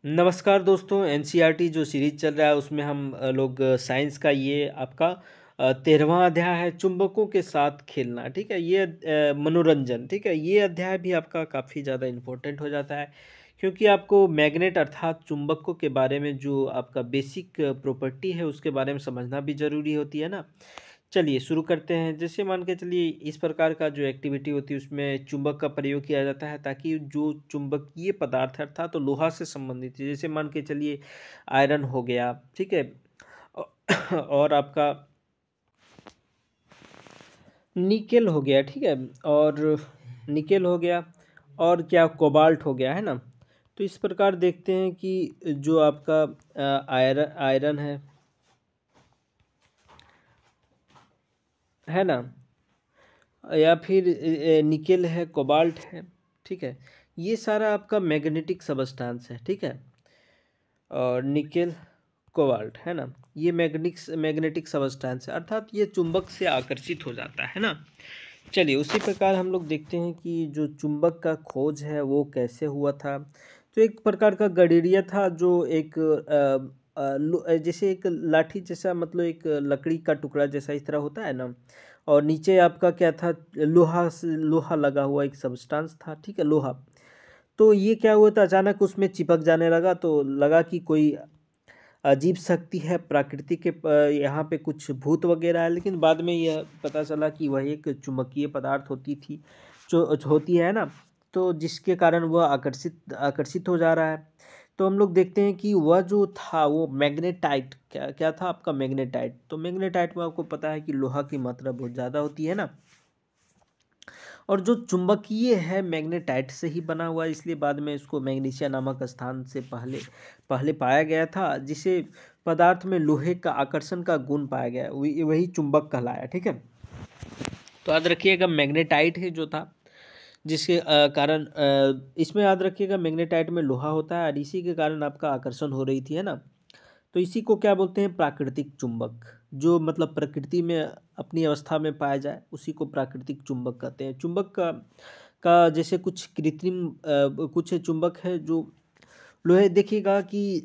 नमस्कार दोस्तों। एनसीईआरटी जो सीरीज चल रहा है उसमें हम लोग साइंस का ये आपका 13वां अध्याय है, चुंबकों के साथ खेलना। ठीक है, ये मनोरंजन। ठीक है, ये अध्याय भी आपका काफ़ी ज़्यादा इम्पोर्टेंट हो जाता है क्योंकि आपको मैग्नेट अर्थात चुंबकों के बारे में जो आपका बेसिक प्रॉपर्टी है उसके बारे में समझना भी ज़रूरी होती है ना। चलिए शुरू करते हैं। जैसे मान के चलिए इस प्रकार का जो एक्टिविटी होती है उसमें चुंबक का प्रयोग किया जाता है ताकि जो चुंबकीय पदार्थ है अर्थात तो लोहा से संबंधित है। जैसे मान के चलिए आयरन हो गया, ठीक है, और आपका निकेल हो गया, ठीक है, और निकेल हो गया और क्या कोबाल्ट हो गया, है ना। तो इस प्रकार देखते हैं कि जो आपका आयरन आयरन है ना, या फिर निकेल है, कोबाल्ट है, ठीक है, ये सारा आपका मैग्नेटिक सबस्टांस है। ठीक है, और निकेल, कोबाल्ट, है ना, ये मैग्नेटिक सबस्टांस है अर्थात ये चुंबक से आकर्षित हो जाता है ना। चलिए उसी प्रकार हम लोग देखते हैं कि जो चुंबक का खोज है वो कैसे हुआ था। तो एक प्रकार का गडेरिया था जो एक जैसे एक लाठी जैसा, मतलब एक लकड़ी का टुकड़ा जैसा इस तरह होता है ना, और नीचे आपका क्या था, लोहा लगा हुआ एक सब्सटेंस था। ठीक है, लोहा। तो ये क्या हुआ था, अचानक उसमें चिपक जाने लगा तो लगा कि कोई अजीब शक्ति है प्रकृति के यहाँ पे कुछ भूत वगैरह है, लेकिन बाद में यह पता चला कि वह एक चुंबकीय पदार्थ होती थी, जो होती है ना, तो जिसके कारण वह आकर्षित आकर्षित हो जा रहा है। तो हम लोग देखते हैं कि वह जो था वो मैग्नेटाइट, क्या क्या था आपका, मैग्नेटाइट। तो मैग्नेटाइट में आपको पता है कि लोहा की मात्रा बहुत ज़्यादा होती है ना, और जो चुंबकीय है मैग्नेटाइट से ही बना हुआ है, इसलिए बाद में इसको मैग्नीशिया नामक स्थान से पहले पहले पाया गया था, जिसे पदार्थ में लोहे का आकर्षण का गुण पाया गया, वही वही चुंबक कहलाया। ठीक है, तो याद रखिएगा मैग्नेटाइट है जो था, जिसके कारण इसमें याद रखिएगा मैग्नेटाइट में लोहा होता है और इसी के कारण आपका आकर्षण हो रही थी, है ना। तो इसी को क्या बोलते हैं, प्राकृतिक चुंबक। जो मतलब प्रकृति में अपनी अवस्था में पाया जाए उसी को प्राकृतिक चुंबक कहते हैं। चुंबक का जैसे कुछ कृत्रिम कुछ चुंबक है जो लोहे, देखिएगा कि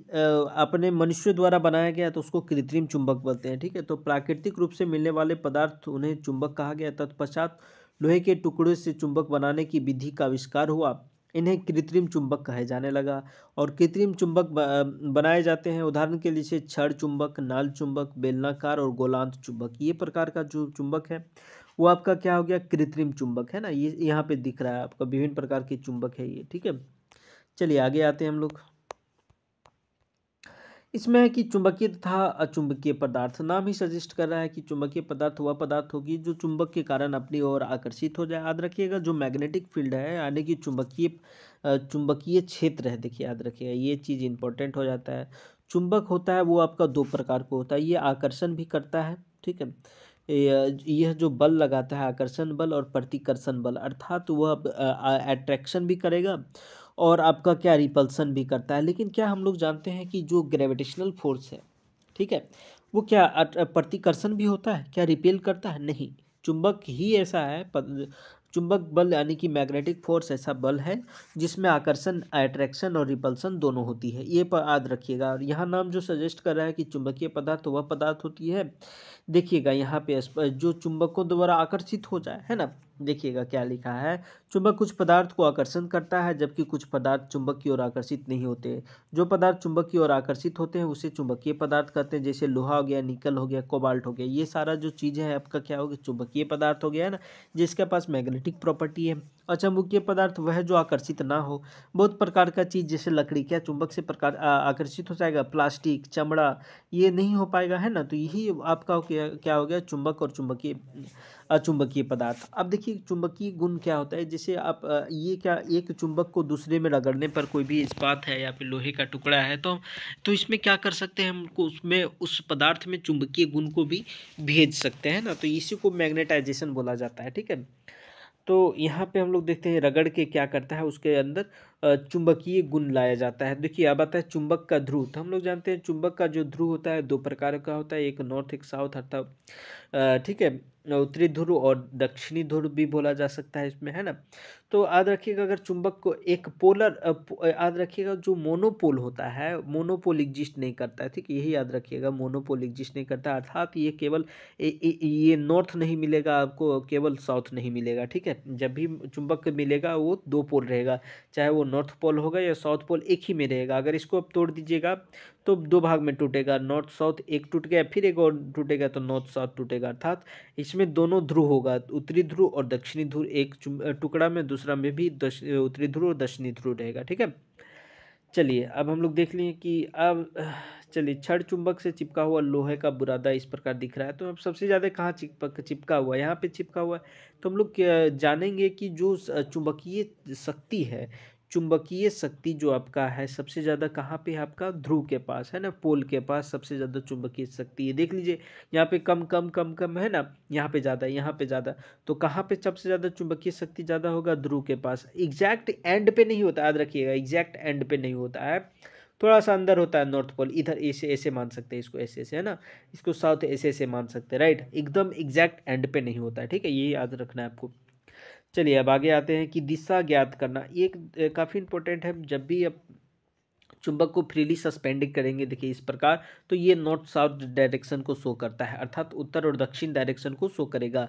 अपने मनुष्य द्वारा बनाया गया तो उसको कृत्रिम चुंबक बोलते हैं। ठीक है, तो प्राकृतिक रूप से मिलने वाले पदार्थ उन्हें चुंबक कहा गया। तत्पश्चात लोहे के टुकड़े से चुंबक बनाने की विधि का आविष्कार हुआ, इन्हें कृत्रिम चुंबक कहे जाने लगा। और कृत्रिम चुंबक बनाए जाते हैं, उदाहरण के लिए जैसे छड़ चुंबक, नाल चुंबक, बेलनाकार और गोलांत चुंबक। ये प्रकार का जो चुंबक है वो आपका क्या हो गया, कृत्रिम चुंबक, है ना। ये यहाँ पे दिख रहा है आपका, विभिन्न प्रकार के चुंबक है ये। ठीक है, चलिए आगे आते हैं हम लोग। इसमें है कि चुंबकीय तथा अचुंबकीय पदार्थ। नाम ही सजेस्ट कर रहा है कि चुंबकीय पदार्थ वह पदार्थ होगी जो चुंबक के कारण अपनी ओर आकर्षित हो जाए। याद रखिएगा जो मैग्नेटिक फील्ड है यानी कि चुंबकीय क्षेत्र है, देखिए याद रखिएगा ये चीज़ इंपॉर्टेंट हो जाता है। चुंबक होता है वो आपका दो प्रकार का होता है, ये आकर्षण भी करता है। ठीक है, यह जो बल लगाता है, आकर्षण बल और प्रतिकर्षण बल, अर्थात वह अट्रैक्शन भी करेगा और आपका क्या, रिपल्सन भी करता है। लेकिन क्या हम लोग जानते हैं कि जो ग्रेविटेशनल फोर्स है, ठीक है, वो क्या प्रतिकर्षण भी होता है, क्या रिपेल करता है, नहीं। चुंबक ही ऐसा है चुंबक बल यानी कि मैग्नेटिक फोर्स ऐसा बल है जिसमें आकर्षण, अट्रैक्शन और रिपल्सन दोनों होती है, ये पर याद रखिएगा। और यहाँ नाम जो सजेस्ट कर रहा है कि चुंबकीय पदार्थ वह पदार्थ होती है, देखिएगा यहाँ पे जो चुंबकों द्वारा आकर्षित हो जाए, है ना। देखिएगा क्या लिखा है, चुंबक कुछ पदार्थ को आकर्षण करता है जबकि कुछ पदार्थ चुंबक की ओर आकर्षित नहीं होते। जो पदार्थ चुंबक की ओर आकर्षित होते हैं उसे चुंबकीय पदार्थ कहते हैं, जैसे लोहा हो गया, निकल हो गया, कोबाल्ट हो गया, ये सारा जो चीज़ है आपका क्या हो गया, चुंबकीय पदार्थ हो गया, है ना, जिसके पास मैग्नेटिक प्रॉपर्टी है। अचुंबकीय पदार्थ वह जो आकर्षित ना हो। बहुत प्रकार का चीज़ जैसे लकड़ी, क्या चुंबक से आकर्षित हो जाएगा, प्लास्टिक, चमड़ा, ये नहीं हो पाएगा, है ना। तो यही आपका क्या क्या हो गया, चुंबक और चुंबकीय अचुंबकीय पदार्थ। अब देखिए चुंबकीय गुण क्या होता है, जैसे आप ये क्या, एक चुंबक को दूसरे में रगड़ने पर, कोई भी इस्पात है या फिर लोहे का टुकड़ा है तो इसमें क्या कर सकते हैं, हमको उसमें उस पदार्थ में चुंबकीय गुण को भी भेज सकते हैं ना, तो इसी को मैग्नेटाइजेशन बोला जाता है। ठीक है, तो यहाँ पे हम लोग देखते हैं रगड़ के क्या करता है, उसके अंदर चुंबकीय गुण लाया जाता है। देखिए अब आता है चुंबक का ध्रुव। तो हम लोग जानते हैं चुंबक का जो ध्रुव होता है दो प्रकार का होता है, एक नॉर्थ एक साउथ अर्थात ठीक है, उत्तरी ध्रुव और दक्षिणी ध्रुव भी बोला जा सकता है इसमें, है ना। तो याद रखिएगा अगर चुंबक को एक पोलर याद रखिएगा जो मोनोपोल होता है, मोनोपोल एग्जिस्ट नहीं करता है, ठीक है, यही याद रखिएगा, मोनोपोल एग्जिस्ट नहीं करता अर्थात ये केवल ये नॉर्थ नहीं मिलेगा आपको, केवल साउथ नहीं मिलेगा, ठीक है। जब भी चुंबक मिलेगा वो दो पोल रहेगा, चाहे वो नॉर्थ पोल होगा या साउथ पोल, एक ही में रहेगा। अगर इसको आप तोड़ दीजिएगा तो दो भाग में टूटेगा, नॉर्थ साउथ एक टूट गया, फिर एक और टूटेगा तो नॉर्थ साउथ टूटेगा, अर्थात इसमें दोनों ध्रुव होगा, उत्तरी ध्रुव और दक्षिणी ध्रुव, एक टुकड़ा में दूसरा में भी उत्तरी ध्रुव और दक्षिणी ध्रुव रहेगा, ठीक है। चलिए अब हम लोग देख लिए कि अब चलिए छड़ चुंबक से चिपका हुआ लोहे का बुरादा इस प्रकार दिख रहा है। तो अब सबसे ज़्यादा कहाँ चिपका हुआ है, यहाँ पे चिपका हुआ है। तो हम लोग जानेंगे कि जो चुंबकीय शक्ति है, चुंबकीय शक्ति जो आपका है सबसे ज़्यादा कहाँ पे है, आपका ध्रुव के पास है ना, पोल के पास सबसे ज़्यादा चुंबकीय शक्ति है। देख लीजिए यहाँ पे कम कम कम कम है ना, यहाँ पे ज़्यादा, यहाँ पे ज़्यादा। तो कहाँ पे सबसे ज़्यादा चुंबकीय शक्ति ज़्यादा होगा, ध्रुव के पास। एग्जैक्ट एंड पे नहीं होता, याद रखिएगा, एग्जैक्ट एंड पे नहीं होता है, थोड़ा सा अंदर होता है। नॉर्थ पोल इधर ऐसे ऐसे मान सकते हैं इसको, ऐसे ऐसे, है ना, इसको साउथ ऐसे ऐसे मान सकते हैं, राइट। एकदम एग्जैक्ट एंड पे नहीं होता है, ठीक है, ये याद रखना है आपको। चलिए अब आगे आते हैं कि दिशा ज्ञात करना, ये एक काफ़ी इंपॉर्टेंट है। जब भी आप चुंबक को फ्रीली सस्पेंडिंग करेंगे, देखिए इस प्रकार, तो ये नॉर्थ साउथ डायरेक्शन को शो करता है, अर्थात उत्तर और दक्षिण डायरेक्शन को शो करेगा।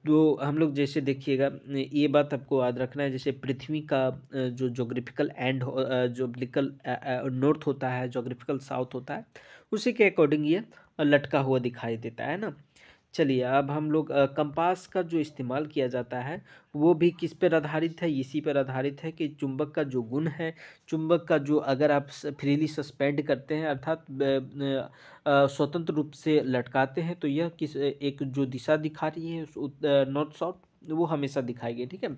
तो हम लोग जैसे देखिएगा, ये बात आपको याद रखना है, जैसे पृथ्वी का जो जोग्राफिकल एंड जोग्राफिकल नॉर्थ होता है, जोग्राफिकल साउथ होता है, उसी के अकॉर्डिंग ये लटका हुआ दिखाई देता है ना। चलिए अब हम लोग कंपास का जो इस्तेमाल किया जाता है वो भी किस पर आधारित है, इसी पर आधारित है कि चुंबक का जो गुण है, चुंबक का जो अगर आप फ्रीली सस्पेंड करते हैं अर्थात स्वतंत्र रूप से लटकाते हैं, तो यह किस एक जो दिशा दिखा रही है नॉर्थ साउथ, वो हमेशा दिखाएगी, ठीक है।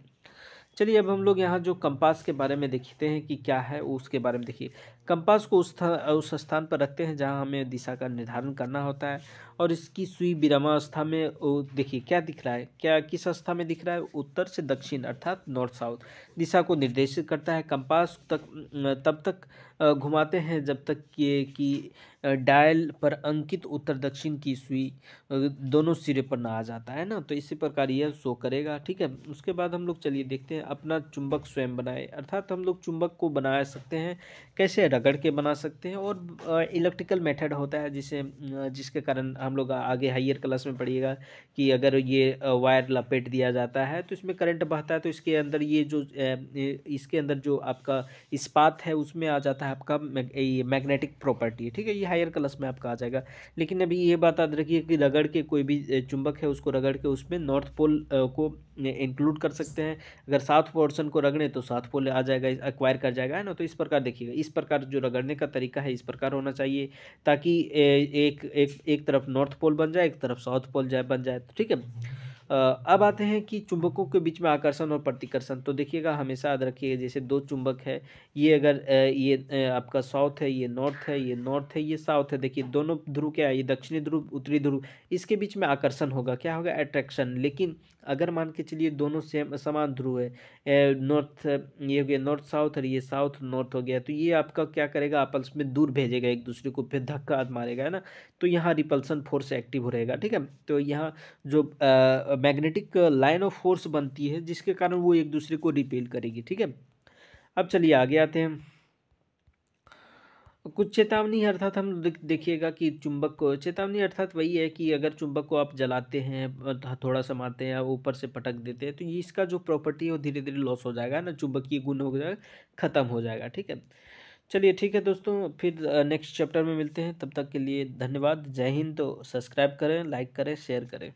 चलिए अब हम लोग यहाँ जो कंपास के बारे में देखते हैं कि क्या है उसके बारे में। देखिए कंपास को उस स्थान पर रखते हैं जहाँ हमें दिशा का निर्धारण करना होता है, और इसकी सुई विरामावस्था में देखिए क्या दिख रहा है, क्या किस अवस्था में दिख रहा है, उत्तर से दक्षिण अर्थात नॉर्थ साउथ दिशा को निर्देशित करता है। कंपास तब तक घुमाते हैं जब तक कि डायल पर अंकित उत्तर दक्षिण की सुई दोनों सिरे पर ना आ जाता है ना, तो इसी प्रकार यह शो करेगा, ठीक है। उसके बाद हम लोग चलिए देखते हैं अपना चुंबक स्वयं बनाए, अर्थात हम लोग चुंबक को बना सकते हैं, कैसे रगड़ के बना सकते हैं, और इलेक्ट्रिकल मेथड होता है जिसके कारण हम लोग आगे हायर क्लास में पढ़िएगा कि अगर ये वायर लपेट दिया जाता है तो इसमें करंट बहता है, तो इसके अंदर ये जो इसके अंदर जो आपका इस्पात है उसमें आ जाता है आपका ये मैग्नेटिक प्रॉपर्टी, ठीक है, ये हायर क्लास में आपका आ जाएगा। लेकिन अभी ये बात याद रखिए कि रगड़ के कोई भी चुंबक है उसको रगड़ के उसमें नॉर्थ पोल को इंक्लूड कर सकते हैं, अगर साउथ पोर्शन को रगड़े तो साउथ पोल आ जाएगा, एक्वायर कर जाएगा, है ना। तो इस प्रकार देखिएगा, इस प्रकार जो रगड़ने का तरीका है इस प्रकार होना चाहिए, ताकि एक तरफ नॉर्थ पोल बन जाए, एक तरफ साउथ पोल बन जाए, तो ठीक है। अब आते हैं कि चुंबकों के बीच में आकर्षण और प्रतिकर्षण। तो देखिएगा हमेशा याद रखिएगा, जैसे दो चुंबक है, ये अगर ये आपका साउथ है, ये नॉर्थ है, ये नॉर्थ है, ये साउथ है, देखिए दोनों ध्रुव क्या है, ये दक्षिणी ध्रुव उत्तरी ध्रुव, इसके बीच में आकर्षण होगा, क्या होगा, अट्रैक्शन। लेकिन अगर मान के चलिए दोनों सेम समान ध्रुव है, नॉर्थ ये हो गया नॉर्थ साउथ और ये साउथ नॉर्थ हो गया, तो ये आपका क्या करेगा, आपस में दूर भेजेगा एक दूसरे को, फिर धक्का मारेगा, है ना। तो यहाँ रिपल्सन फोर्स एक्टिव हो रहेगा, ठीक है। तो यहाँ जो मैग्नेटिक लाइन ऑफ फोर्स बनती है जिसके कारण वो एक दूसरे को रिपेल करेगी, ठीक है। अब चलिए आगे आते हैं, कुछ चेतावनी है, अर्थात हम देखिएगा कि चुंबक को चेतावनी अर्थात वही है कि अगर चुंबक को आप जलाते हैं, थोड़ा सा मारते हैं या ऊपर से पटक देते हैं, तो ये इसका जो प्रॉपर्टी है वो धीरे धीरे लॉस हो जाएगा ना, चुंबकीय गुण हो जाएगा, खत्म हो जाएगा, ठीक है। चलिए ठीक है दोस्तों, फिर नेक्स्ट चैप्टर में मिलते हैं, तब तक के लिए धन्यवाद, जय हिंद। तो सब्सक्राइब करें, लाइक करें, शेयर करें।